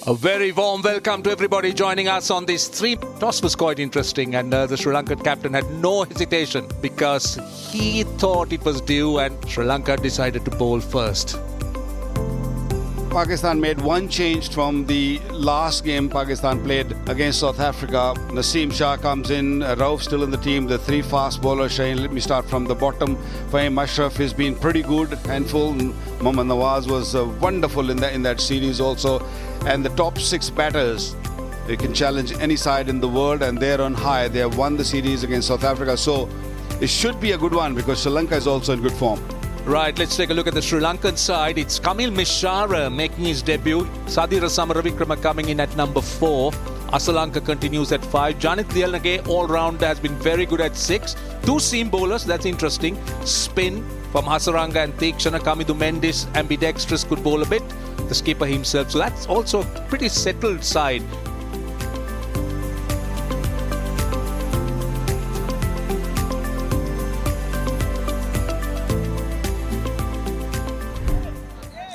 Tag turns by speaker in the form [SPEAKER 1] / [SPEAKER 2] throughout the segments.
[SPEAKER 1] A very warm welcome to everybody joining us on this three. Toss was quite interesting, and the Sri Lankan captain had no hesitation because he thought it was due, and Sri Lanka decided to bowl first.
[SPEAKER 2] Pakistan made one change from the last game Pakistan played against South Africa. Naseem Shah comes in, Rauf still in the team, the three fast bowlers. Shane, let me start from the bottom. Fahim Ashraf has been pretty good, handful. Mohammad Nawaz was wonderful in that series also. And the top six batters, they can challenge any side in the world, and they're on high. They have won the series against South Africa, so it should be a good one because Sri Lanka is also in good form.
[SPEAKER 1] Right, let's take a look at the Sri Lankan side. It's Kamil Mishara making his debut. Sadira Samaravikrama coming in at number 4. Asalanka continues at 5. Janit Lialnage all-rounder has been very good at 6. 2 seam bowlers, that's interesting. Spin from Hasaranga and Theekshana. Kamidu Mendis, ambidextrous, could bowl a bit. The skipper himself, so that's also a pretty settled side.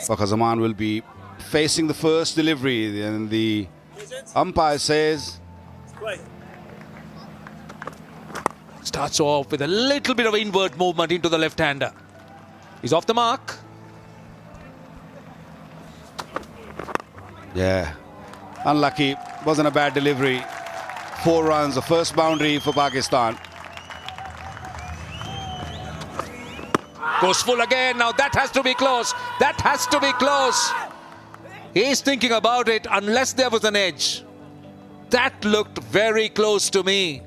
[SPEAKER 2] Fakhar Zaman will be facing the first delivery, and the umpire says
[SPEAKER 1] Starts off with a little bit of inward movement into the left-hander. He's off the mark.
[SPEAKER 2] Yeah, unlucky, wasn't a bad delivery. 4 runs, the first boundary for Pakistan.
[SPEAKER 1] Goes full again. Now that has to be close. That has to be close. He's thinking about it unless there was an edge. That looked very close to me.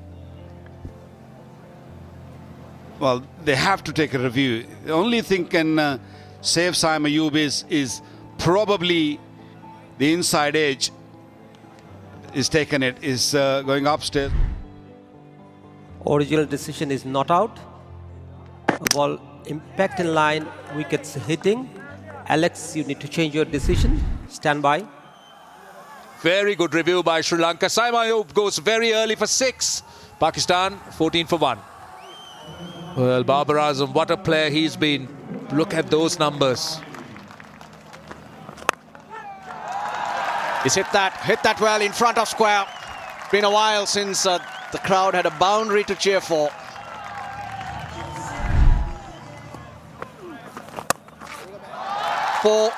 [SPEAKER 2] Well, they have to take a review. The only thing can save Saim Ayub is probably the inside edge is taken. It is going upstairs.
[SPEAKER 3] Original decision is not out. Ball impact in line, wickets hitting. Alex, you need to change your decision. Stand by.
[SPEAKER 1] Very good review by Sri Lanka. Saim Ayub goes very early for 6. Pakistan 14 for 1. Well, Babar Azam, what a player he's been. Look at those numbers.
[SPEAKER 4] He's hit that well in front of square. Been a while since the crowd had a boundary to cheer for. Four,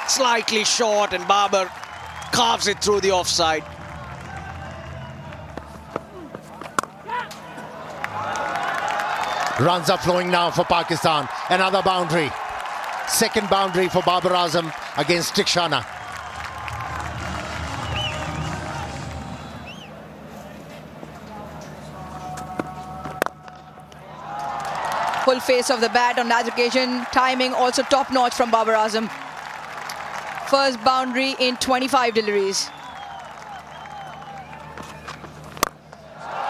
[SPEAKER 4] slightly short, and Babar carves it through the offside.
[SPEAKER 5] Runs are flowing now for Pakistan. Another boundary. Second boundary for Babar Azam against Theekshana.
[SPEAKER 6] Full face of the bat on that occasion. Timing also top-notch from Babar Azam. First boundary in 25 deliveries.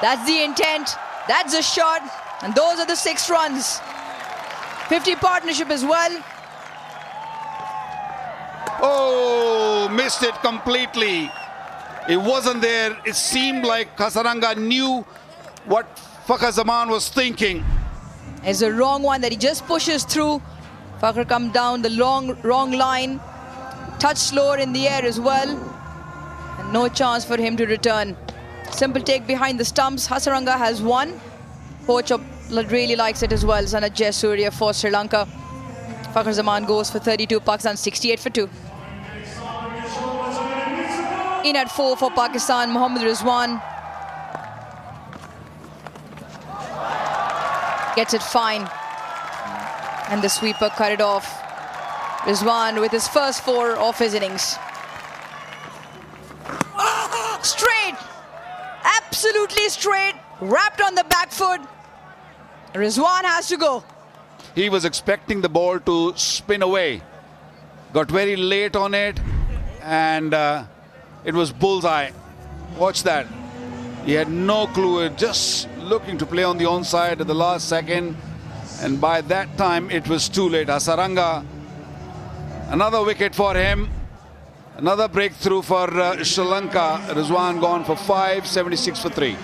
[SPEAKER 6] That's the intent. That's the shot. And those are the 6 runs. 50 partnership as well.
[SPEAKER 2] Oh, missed it completely. It wasn't there. It seemed like Hasaranga knew what Fakhar Zaman was thinking.
[SPEAKER 6] It's a wrong one that he just pushes through. Fakhar come down the wrong line. Touch slower in the air as well. And no chance for him to return. Simple take behind the stumps. Hasaranga has won. Poacher really likes it as well. Sanat Jayasuriya for Sri Lanka. Fakhar Zaman goes for 32. Pakistan 68 for 2. In at 4 for Pakistan, Mohammad Rizwan. Gets it fine. And the sweeper cut it off. Rizwan with his first 4 of his innings. Straight! Absolutely straight. Wrapped on the back foot. Rizwan has to go.
[SPEAKER 2] He was expecting the ball to spin away. Got very late on it, and it was bullseye. Watch that. He had no clue, just looking to play on the onside at the last second, and by that time it was too late. Hasaranga, another wicket for him. Another breakthrough for Sri Lanka. Rizwan gone for 5, 76 for 3.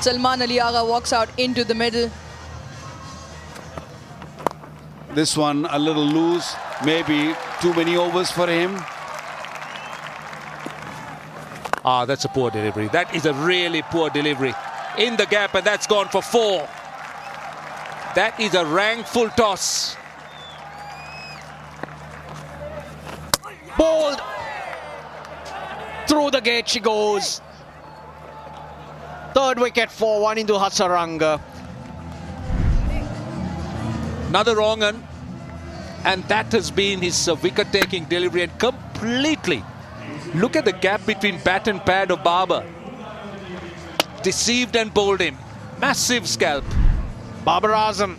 [SPEAKER 6] Salman Ali Agha walks out into the middle.
[SPEAKER 2] This one a little loose, maybe too many overs for him.
[SPEAKER 1] Ah, that's a poor delivery. That is a really poor delivery. In the gap, and that's gone for 4. That is a rankful toss.
[SPEAKER 4] Bowled. Through the gate she goes. Third wicket for Wanindu Hasaranga.
[SPEAKER 1] Another wrong one. And that has been his wicket-taking delivery, and completely. Look at the gap between bat and pad of Babar. Deceived and bowled him. Massive scalp.
[SPEAKER 4] Babar Azam,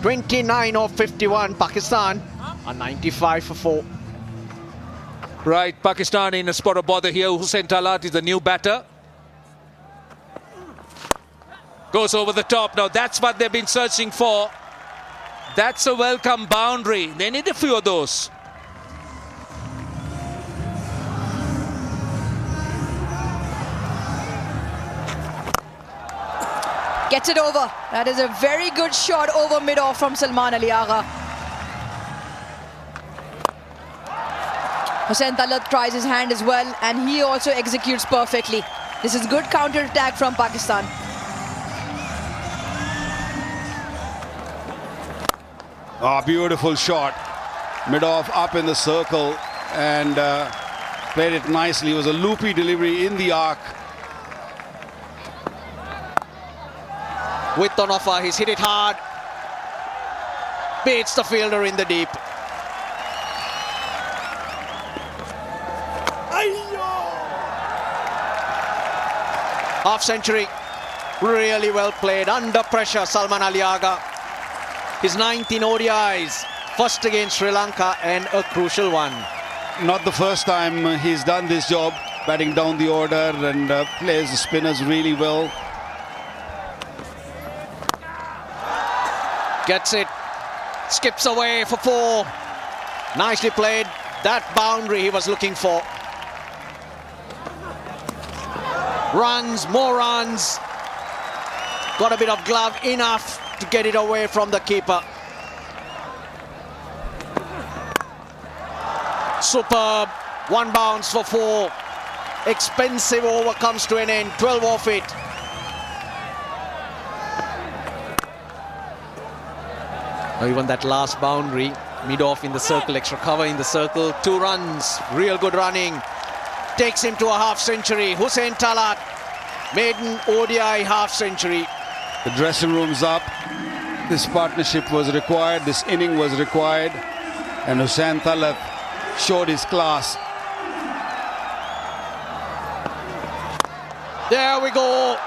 [SPEAKER 4] 29 of 51. Pakistan are 95 for 4.
[SPEAKER 1] Right, Pakistan in a spot of bother here. Hussain Talat is the new batter. Goes over the top. Now that's what they've been searching for. That's a welcome boundary. They need a few of those.
[SPEAKER 6] Gets it over. That is a very good shot over mid-off from Salman Ali Agha. Hussain Talat tries his hand as well, and he also executes perfectly. This is good counter-attack from Pakistan.
[SPEAKER 2] Ah, beautiful shot. Mid-off up in the circle and played it nicely. It was a loopy delivery in the arc.
[SPEAKER 4] With on offer, he's hit it hard. Beats the fielder in the deep. Half century. Really well played. Under pressure, Salman Ali Agha. His 19 ODIs. First against Sri Lanka and a crucial one.
[SPEAKER 2] Not the first time he's done this job, batting down the order and plays the spinners really well.
[SPEAKER 4] Gets it. Skips away for 4. Nicely played. That boundary he was looking for. Runs, more runs. Got a bit of glove, enough to get it away from the keeper. Superb. 1 bounce for 4. Expensive over comes to an end. 12 off it. Even that last boundary, mid-off in the circle, extra cover in the circle, 2 runs, real good running. Takes him to a half century. Hussain Talat, maiden ODI half century.
[SPEAKER 2] The dressing room's up. This partnership was required, this inning was required, and Hussain Talat showed his class.
[SPEAKER 4] There we go.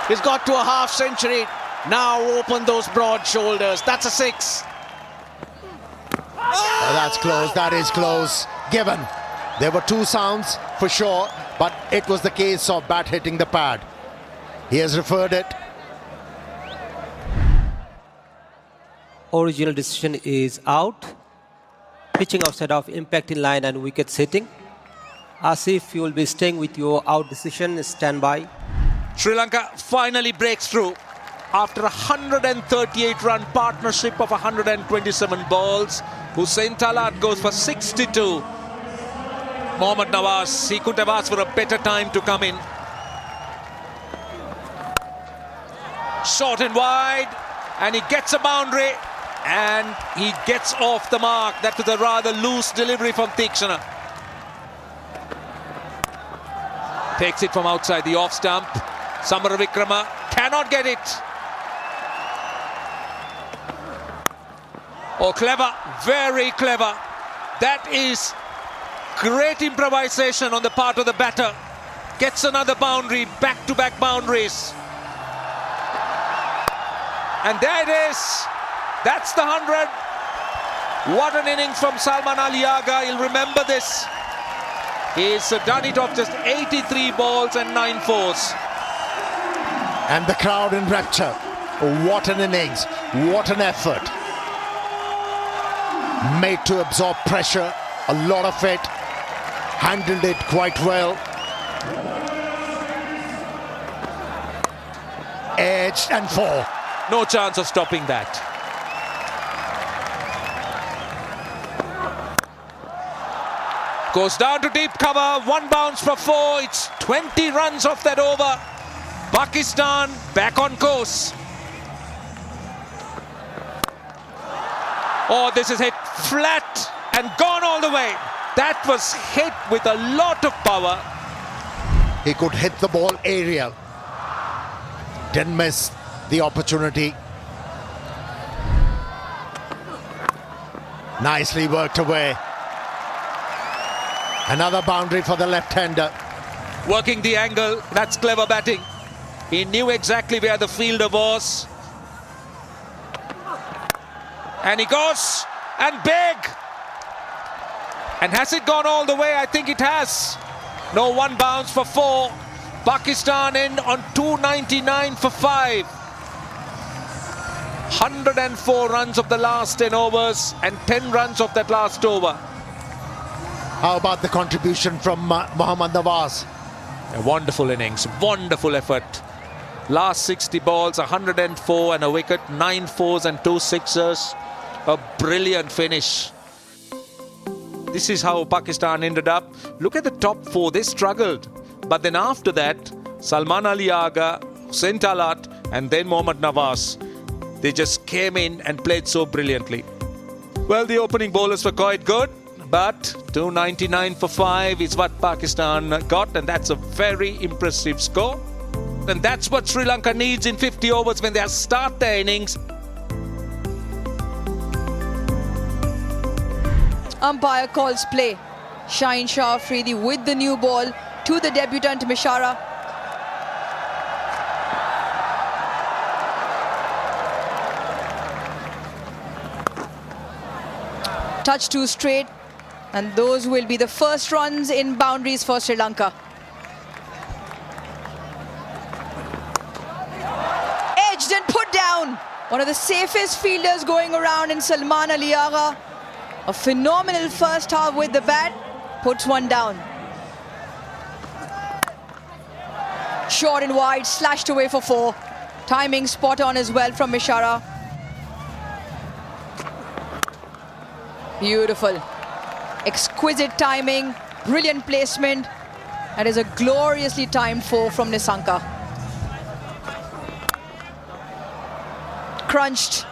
[SPEAKER 4] He's got to a half century. Now open those broad shoulders. That's a 6.
[SPEAKER 5] Oh, that's close. That is close. Given. There were 2 sounds for sure, but it was the case of bat hitting the pad. He has referred it.
[SPEAKER 3] Original decision is out. Pitching outside of impact in line and wickets hitting. Asif, you will be staying with your out decision. Stand by.
[SPEAKER 1] Sri Lanka finally breaks through. After a 138-run partnership of 127 balls, Hussain Talat goes for 62. Mohammad Nawaz, he could have asked for a better time to come in. Short and wide, and he gets a boundary, and he gets off the mark. That was a rather loose delivery from Tikshana. Takes it from outside the off stump. Samaravikrama cannot get it. Oh, clever, very clever. That is great improvisation on the part of the batter. Gets another boundary, back-to-back boundaries. And there it is. That's the 100. What an innings from Salman Ali Agha. He'll remember this. He's done it off just 83 balls and 9 fours.
[SPEAKER 5] And the crowd in rapture. What an innings. What an effort. Made to absorb pressure, a lot of it, handled it quite well. Edged and 4.
[SPEAKER 1] No chance of stopping that. Goes down to deep cover, one bounce for 4. It's 20 runs off that over. Pakistan back on course. Oh, this is hit flat and gone all the way. That was hit with a lot of power.
[SPEAKER 5] He could hit the ball aerial. Didn't miss the opportunity. Nicely worked away. Another boundary for the left-hander.
[SPEAKER 1] Working the angle, that's clever batting. He knew exactly where the fielder was. And he goes, and big. And has it gone all the way? I think it has. No, one bounce for 4. Pakistan in on 299 for 5. 104 runs of the last 10 overs and 10 runs of that last over.
[SPEAKER 5] How about the contribution from Mohammad Nawaz?
[SPEAKER 1] A wonderful innings, wonderful effort. Last 60 balls, 104 and a wicket, 9 fours and 2 sixers. A brilliant finish. This is how Pakistan ended up. Look at the top 4, they struggled. But then after that, Salman Ali Agha, Hussain Talat and then Mohammad Nawaz. They just came in and played so brilliantly. Well, the opening bowlers were quite good. But 299 for 5 is what Pakistan got, and that's a very impressive score. And that's what Sri Lanka needs in 50 overs when they start their innings.
[SPEAKER 6] Umpire calls play. Shaheen Shah Afridi with the new ball to the debutant Mishara. Touch 2 straight. And those will be the first runs in boundaries for Sri Lanka. Edged and put down. One of the safest fielders going around in Salman Ali Agha. A phenomenal first half with the bat. Puts one down. Short and wide, slashed away for 4. Timing spot on as well from Mishara. Beautiful. Exquisite timing, brilliant placement. That is a gloriously timed 4 from Nissanka. Crunched.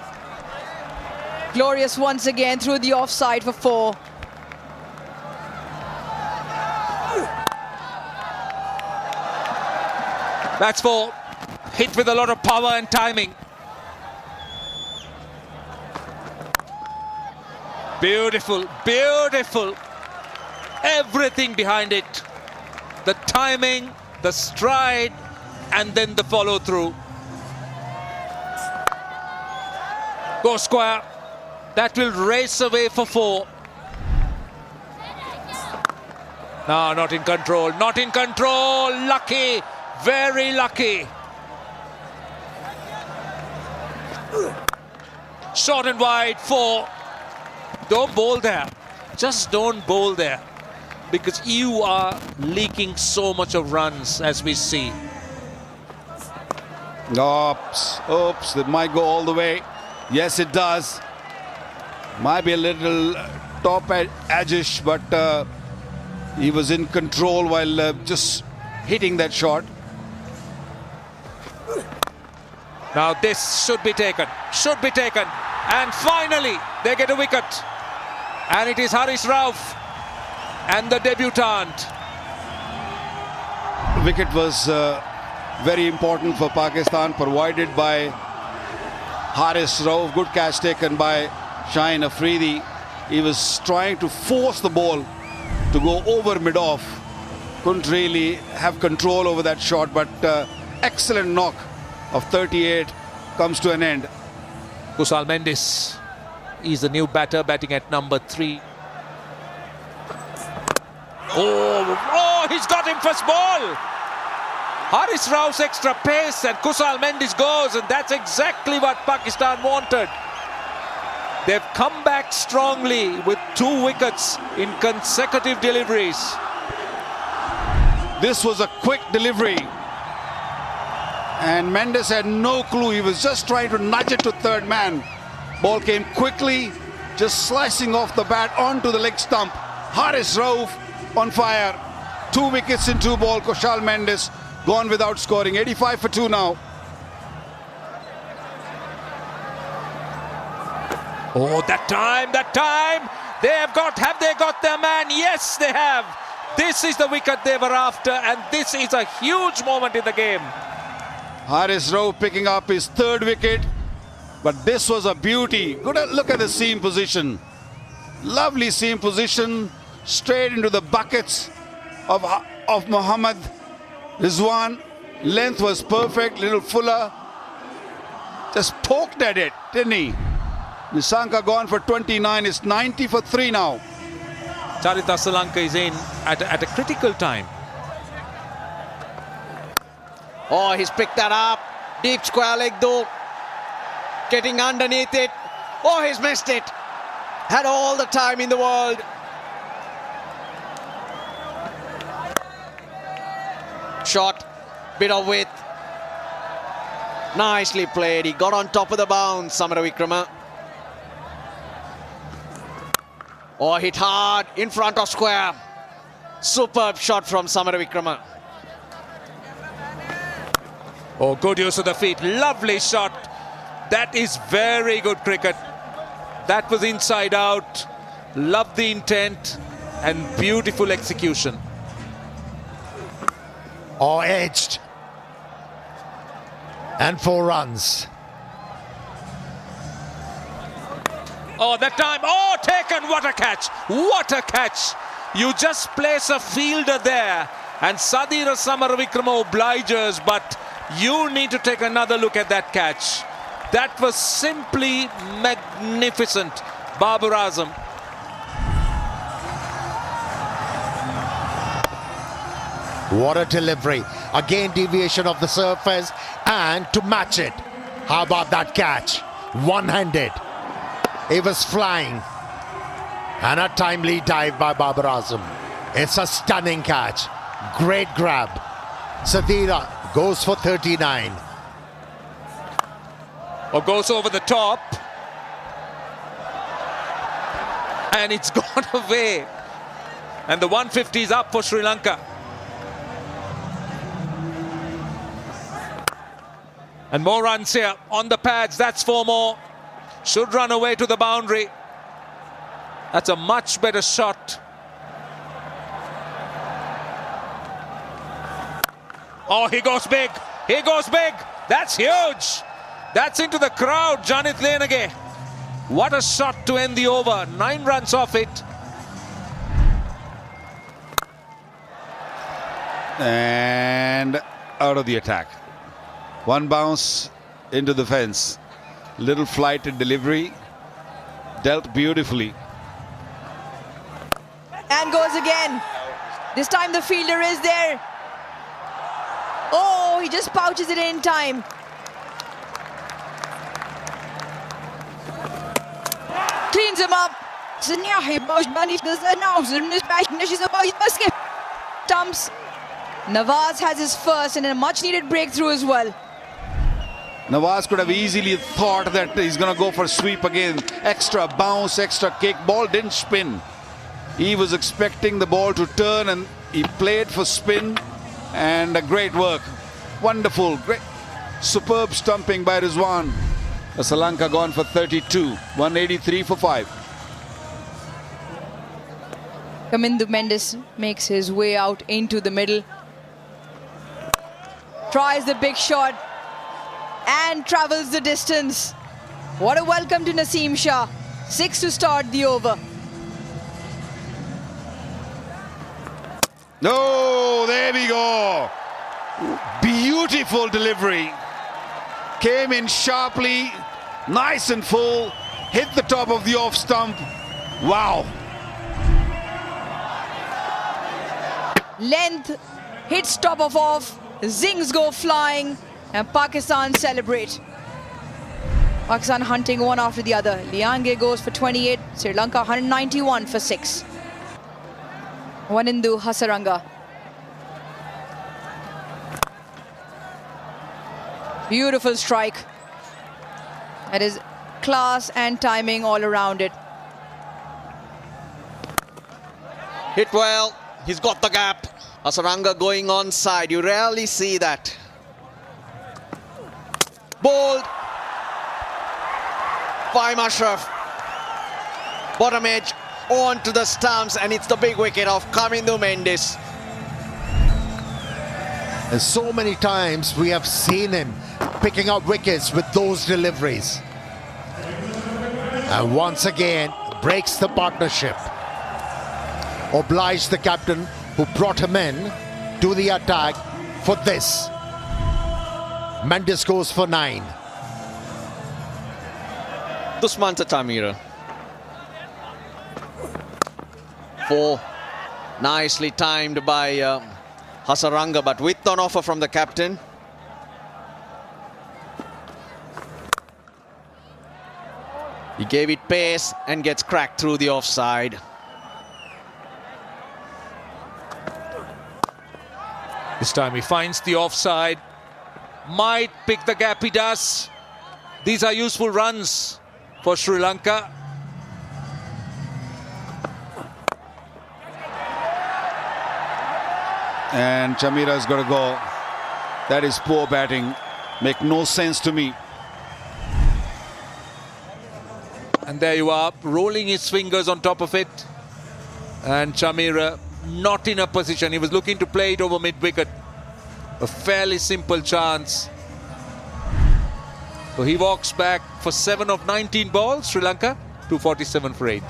[SPEAKER 6] Glorious once again through the offside for 4.
[SPEAKER 1] That's 4. Hit with a lot of power and timing. Beautiful, beautiful. Everything behind it. The timing, the stride, and then the follow through. Go square. That will race away for 4. No, not in control. Not in control. Lucky. Very lucky. Short and wide, 4. Don't bowl there. Just don't bowl there. Because you are leaking so much of runs as we see.
[SPEAKER 2] Oops, oops, that might go all the way. Yes, it does. Might be a little top edge-ish, but he was in control while just hitting that shot.
[SPEAKER 1] Now this should be taken. Should be taken. And finally, they get a wicket. And it is Haris Rauf and the debutant.
[SPEAKER 2] Wicket was very important for Pakistan, provided by Haris Rauf. Good catch taken by Shaheen Afridi. He was trying to force the ball to go over mid-off. Couldn't really have control over that shot, but excellent knock of 38 comes to an end.
[SPEAKER 1] Kusal Mendis is the new batter, batting at number 3. Oh, he's got him for small. Haris Rauf's extra pace and Kusal Mendis goes, and that's exactly what Pakistan wanted. They've come back strongly with 2 wickets in consecutive deliveries.
[SPEAKER 2] This was a quick delivery. And Mendes had no clue. He was just trying to nudge it to third man. Ball came quickly, just slicing off the bat onto the leg stump. Haris Rauf on fire. 2 wickets in 2 ball. Kushal Mendes gone without scoring. 85 for 2 now.
[SPEAKER 1] Oh, that time. Have they got their man? Yes, they have. This is the wicket they were after, and this is a huge moment in the game.
[SPEAKER 2] Haris Rauf picking up his 3rd wicket. But this was a beauty. Look at the seam position. Lovely seam position. Straight into the buckets of Mohammad Rizwan. Length was perfect. Little fuller. Just poked at it, didn't he? Nissanka gone for 29. It's 90 for 3 now.
[SPEAKER 1] Charita Sri Lanka is in at a critical time.
[SPEAKER 4] Oh, he's picked that up. Deep square leg though. Getting underneath it. Oh, he's missed it. Had all the time in the world. Shot. Bit of width. Nicely played. He got on top of the bounce, Samaravikrama. Oh, hit hard in front of square. Superb shot from Samaravikrama.
[SPEAKER 1] Oh, good use of the feet. Lovely shot. That is very good cricket. That was inside out. Love the intent and beautiful execution.
[SPEAKER 5] Oh, edged. And 4 runs.
[SPEAKER 1] Oh, that time. Oh, taken. What a catch. What a catch. You just place a fielder there. And Sadira Samaravikrama obliges, but you need to take another look at that catch. That was simply magnificent. Babar Azam.
[SPEAKER 5] What a delivery. Again, deviation of the surface and to match it. How about that catch? One-handed. It was flying. And a timely dive by Babar Azam. It's a stunning catch. Great grab. Sadira goes for 39.
[SPEAKER 1] Or goes over the top. And it's gone away. And the 150 is up for Sri Lanka. And more runs here on the pads. That's 4 more. Should run away to the boundary. That's a much better shot. Oh, he goes big. He goes big. That's huge. That's into the crowd, Janit Lenage. What a shot to end the over. 9 runs off it.
[SPEAKER 2] And out of the attack. 1 bounce into the fence. Little flight and delivery. Dealt beautifully.
[SPEAKER 6] And goes again. This time the fielder is there. Oh, he just pouches it in time. Cleans him up. Stumps. Nawaz has his first and a much needed breakthrough as well.
[SPEAKER 2] Nawaz could have easily thought that he's going to go for sweep again. Extra bounce, extra kick. Ball didn't spin. He was expecting the ball to turn and he played for spin. And a great work. Wonderful. Great. Superb stumping by Rizwan. Sri Lanka gone for 32. 183 for 5.
[SPEAKER 6] Kamindu Mendes makes his way out into the middle. Tries the big shot and travels the distance. What a welcome to Naseem Shah. 6 to start the over.
[SPEAKER 2] No, there we go. Beautiful delivery. Came in sharply, nice and full. Hit the top of the off stump. Wow.
[SPEAKER 6] Length, hits top of off, zings go flying, and Pakistan celebrate. Pakistan hunting one after the other. Liange goes for 28, Sri Lanka 191 for 6. Wanindu Hasaranga. Beautiful strike. That is class and timing all around it.
[SPEAKER 4] Hit well. He's got the gap. Hasaranga going onside. You rarely see that. Bowled by Ashraf. Bottom edge onto the stumps, and it's the big wicket of Kamindu Mendis.
[SPEAKER 5] And so many times we have seen him picking up wickets with those deliveries. And once again, breaks the partnership. Obliged the captain who brought him in to the attack for this. Mendes goes for 9.
[SPEAKER 4] Dusmanta Tamira. 4. Nicely timed by Hasaranga, but with an offer from the captain. He gave it pace and gets cracked through the offside.
[SPEAKER 1] This time he finds the offside. Might pick the gap, he does. These are useful runs for Sri Lanka.
[SPEAKER 2] And Chamira's got to go. That is poor batting. Make no sense to me.
[SPEAKER 1] And there you are, rolling his fingers on top of it. And Chamira not in a position. He was looking to play it over mid-wicket. A fairly simple chance. So he walks back for 7 of 19 balls. Sri Lanka, 247 for 8.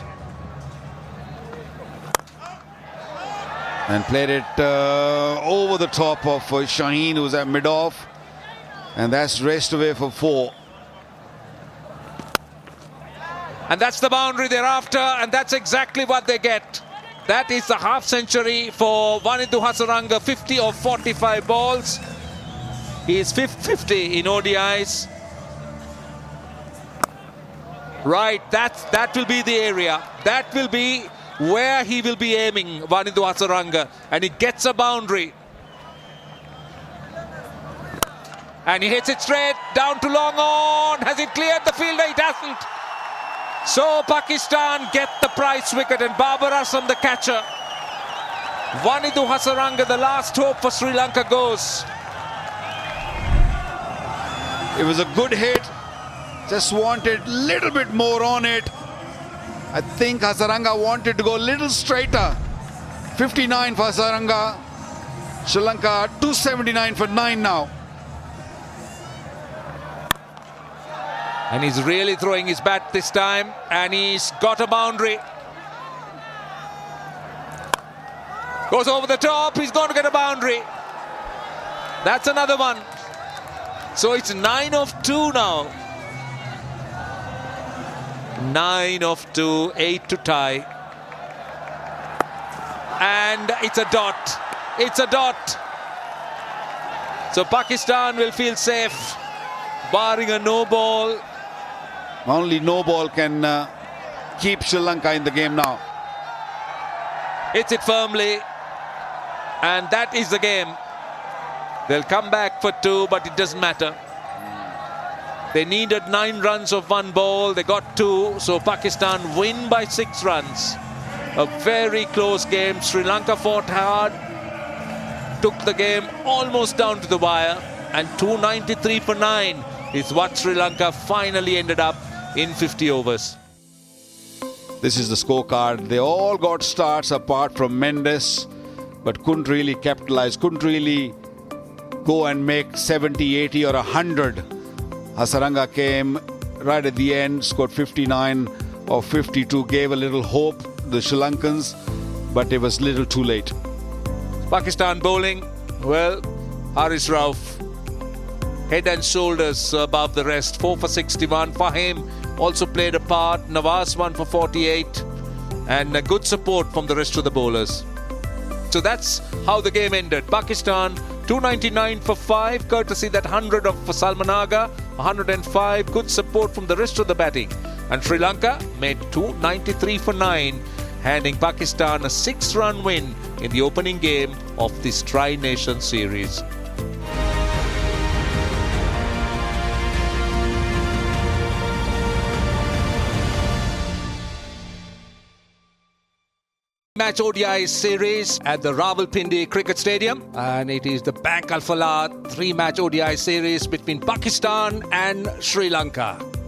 [SPEAKER 2] And played it over the top of Shaheen, who was at mid-off. And that's raced away for 4.
[SPEAKER 1] And that's the boundary they're after, and that's exactly what they get. That is the half century for Wanindu Hasaranga, 50 of 45 balls. He is 50 in ODIs. Right, that will be the area. That will be where he will be aiming, Wanindu Hasaranga. And he gets a boundary. And he hits it straight down to long on. Has it cleared the fielder? It hasn't. So Pakistan get the prize wicket, and Babar Azam the catcher. Wanindu Hasaranga, the last hope for Sri Lanka, goes.
[SPEAKER 2] It was a good hit. Just wanted a little bit more on it. I think Hasaranga wanted to go a little straighter. 59 for Hasaranga. Sri Lanka 279 for 9 now.
[SPEAKER 1] And he's really throwing his bat this time, and he's got a boundary. Goes over the top, he's going to get a boundary. That's another one. So it's 9 of 2 now. 9 of 2, 8 to tie. And it's a dot. It's a dot. So Pakistan will feel safe, barring a no ball.
[SPEAKER 2] Only no ball can keep Sri Lanka in the game now.
[SPEAKER 1] Hits it firmly, and that is the game. They'll come back for 2, but it doesn't matter. They needed 9 runs of 1 ball. They got 2, so Pakistan win by 6 runs. A very close game. Sri Lanka fought hard, took the game almost down to the wire, and 293 for 9 is what Sri Lanka finally ended up in 50 overs.
[SPEAKER 2] This is the scorecard. They all got starts apart from Mendes, but couldn't really capitalize, couldn't really go and make 70, 80 or 100. Hasaranga came right at the end, scored 59 of 52, gave a little hope to the Sri Lankans, but it was a little too late.
[SPEAKER 1] Pakistan bowling, well, Haris Rauf, head and shoulders above the rest. 4 for 61. Fahim also played a part. Nawaz 1 for 48. And a good support from the rest of the bowlers. So that's how the game ended. Pakistan 299 for 5, courtesy that 100 of Salman Agha, 105. Good support from the rest of the batting. And Sri Lanka made 293 for 9, handing Pakistan a 6-run win in the opening game of this Tri-Nation series. 3-match ODI series at the Rawalpindi Cricket Stadium. And it is the Bank Al Falah 3-match ODI series between Pakistan and Sri Lanka.